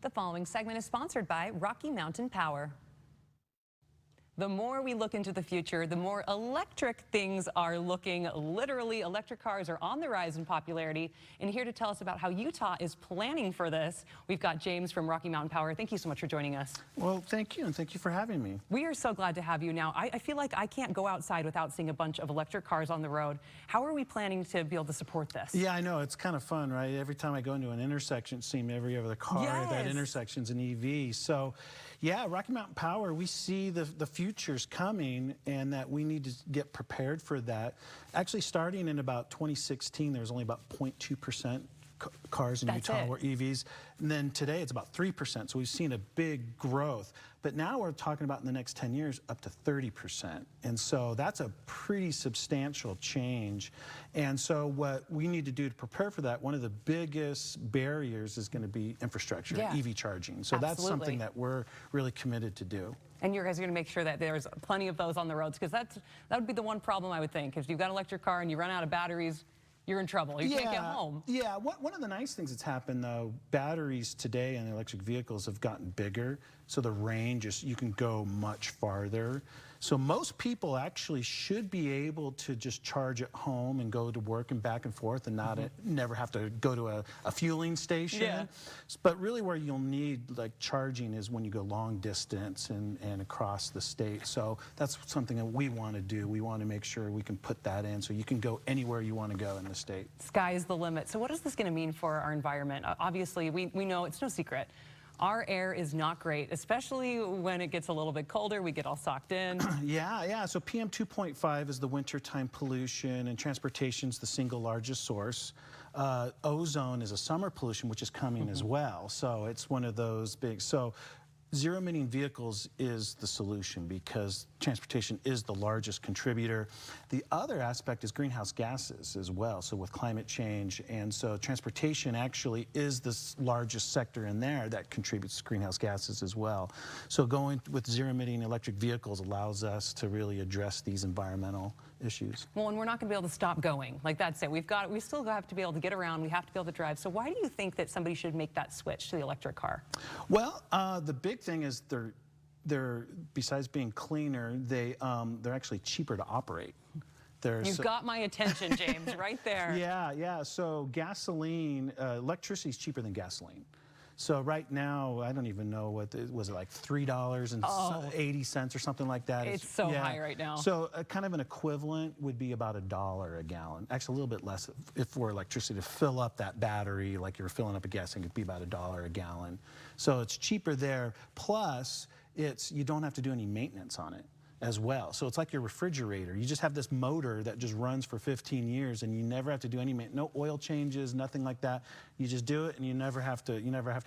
The following segment is sponsored by Rocky Mountain Power. The more we look into the future, the more electric things are looking. Literally, electric cars are on the rise in popularity. And here to tell us about how Utah is planning for this, we've got James from Rocky Mountain Power. Thank you so much for joining us. Well, thank you, and thank you for having me. We are so glad to have you. Now, I feel like I can't go outside without seeing a bunch of electric cars on the road. How are we planning to be able to support this? Yeah, I know. It's kind of fun, right? Every time I go into an intersection, it seems every other car at that intersection's an EV. So, yeah, Rocky Mountain Power, we see the future's coming and that we need to get prepared for that. Actually, starting in about 2016, there was only about 0.2% cars in Utah were EVs. And then today it's about 3%. So we've seen a big growth. But now we're talking about in the next 10 years up to 30%. And so that's a pretty substantial change. And so what we need to do to prepare for that, one of the biggest barriers is going to be infrastructure, EV charging. So that's something that we're really committed to do. And you guys are going to make sure that there's plenty of those on the roads, because that would be the one problem I would think. If you've got an electric car and you run out of batteries, you're in trouble. You can't get home. Yeah, one of the nice things that's happened, though, batteries today in electric vehicles have gotten bigger, so the range is, you can go much farther. So most people actually should be able to just charge at home and go to work and back and forth and not never have to go to a fueling station. But really where you'll need like charging is when you go long distance and across the state. So that's something that we want to do. We want to make sure we can put that in so you can go anywhere you want to go in the state. Sky is the limit. So what is this going to mean for our environment? Obviously, we know it's no secret. Our air is not great, especially when it gets a little bit colder. We get all socked in. Yeah. So PM 2.5 is the wintertime pollution, and transportation's the single largest source. Ozone is a summer pollution, which is coming as well. So it's one of those big. So zero-emitting vehicles is the solution because transportation is the largest contributor. The other aspect is greenhouse gases as well, so with climate change. And so transportation actually is the largest sector in there that contributes to greenhouse gases as well. So going with zero-emitting electric vehicles allows us to really address these environmental issues. Well, and we're not going to be able to stop going. Like that's it. We still have to be able to get around. We have to be able to drive. So why do you think that somebody should make that switch to the electric car? Well, the big thing is they're besides being cleaner, they're actually cheaper to operate. You've got my attention, James, right there. Yeah. So gasoline, electricity is cheaper than gasoline. So right now, I don't even know what was it, like $3.80 or something like that. It's so high right now. So kind of an equivalent would be about $1 a gallon. Actually, a little bit less if for electricity to fill up that battery, like you're filling up a gas tank, it'd be about $1 a gallon. So it's cheaper there. Plus, you don't have to do any maintenance on it as well. So it's like your refrigerator. You just have this motor that just runs for 15 years and you never have to do any maintenance, no oil changes, nothing like that. You just do it and you never have to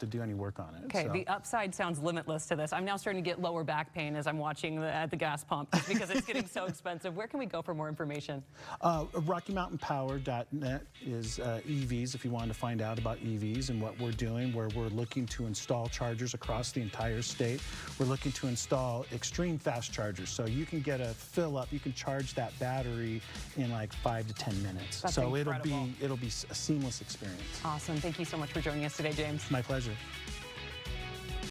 do any work on it. Okay, the upside sounds limitless to this. I'm now starting to get lower back pain as I'm watching at the gas pump just because it's getting so expensive. Where can we go for more information? RockyMountainPower.net is EVs if you want to find out about EVs and what we're doing, where we're looking to install chargers across the entire state. We're looking to install extreme fast chargers. So you can get a fill up, you can charge that battery in like 5 to 10 minutes. That's so incredible. it'll be a seamless experience. Awesome. Thank you so much for joining us today, James. My pleasure.